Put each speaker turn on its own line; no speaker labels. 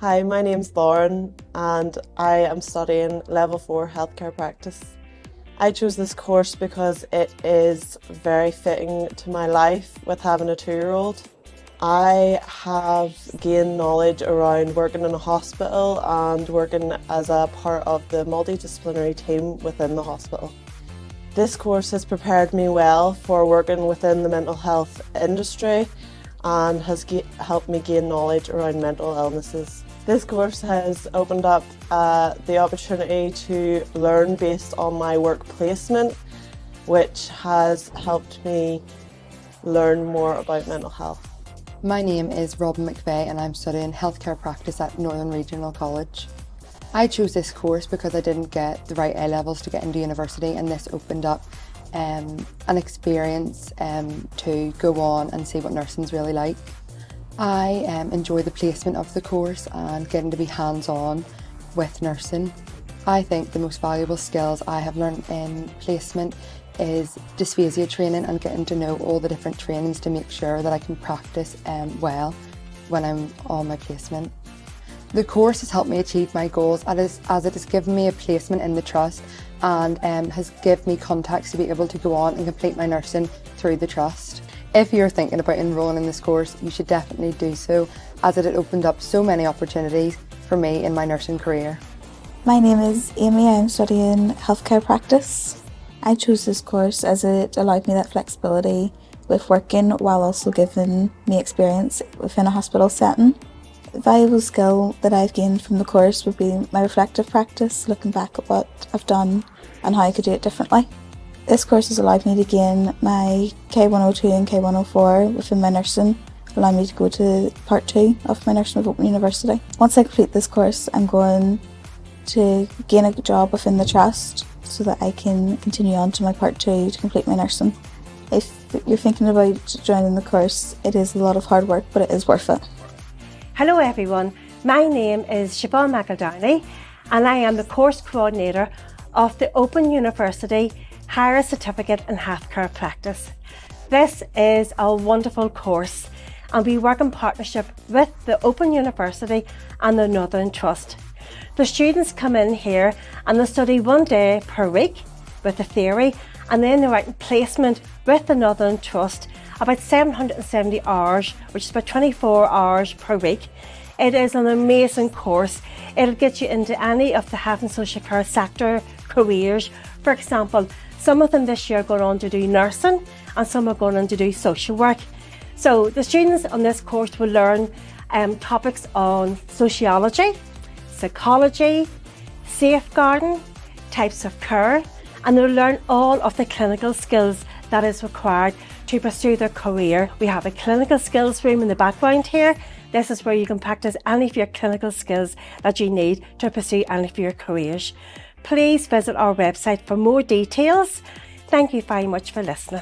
Hi, my name's Lauren and I am studying level 4 healthcare practice. I chose this course because it is very fitting to my life with having a 2-year-old. I have gained knowledge around working in a hospital and working as a part of the multidisciplinary team within the hospital. This course has prepared me well for working within the mental health industry and has helped me gain knowledge around mental illnesses. This course has opened up the opportunity to learn based on my work placement, which has helped me learn more about mental health.
My name is Robin McVeigh and I'm studying healthcare practice at Northern Regional College. I chose this course because I didn't get the right A-levels to get into university, and this opened up an experience to go on and see what nursing's really like. I enjoy the placement of the course and getting to be hands-on with nursing. I think the most valuable skills I have learned in placement is dysphasia training and getting to know all the different trainings to make sure that I can practice well when I'm on my placement. The course has helped me achieve my goals as it has given me a placement in the trust and has given me contacts to be able to go on and complete my nursing through the trust. If you're thinking about enrolling in this course, you should definitely do so, as it had opened up so many opportunities for me in my nursing career.
My name is Amy. I'm studying healthcare practice. I chose this course as it allowed me that flexibility with working while also giving me experience within a hospital setting. A valuable skill that I've gained from the course would be my reflective practice, looking back at what I've done and how I could do it differently. This course has allowed me to gain my K102 and K104 within my nursing, allowing me to go to part 2 of my nursing with Open University. Once I complete this course, I'm going to gain a job within the trust so that I can continue on to my part 2 to complete my nursing. If you're thinking about joining the course, it is a lot of hard work, but it is worth it.
Hello everyone, my name is Siobhan McEldowney and I am the course coordinator of the Open University Higher Certificate in Healthcare Practice. This is a wonderful course and we work in partnership with the Open University and the Northern Trust. The students come in here and they study 1 day per week with the theory, and then they're writing placement with the Northern Trust about 770 hours, which is about 24 hours per week. It is an amazing course. It'll get you into any of the health and social care sector careers. For example, some of them this year are going on to do nursing and some are going on to do social work. So the students on this course will learn topics on sociology, psychology, safeguarding, types of care, and they'll learn all of the clinical skills that is required to pursue their career. We have a clinical skills room in the background here. This is where you can practice any of your clinical skills that you need to pursue any of your careers. Please visit our website for more details. Thank you very much for listening.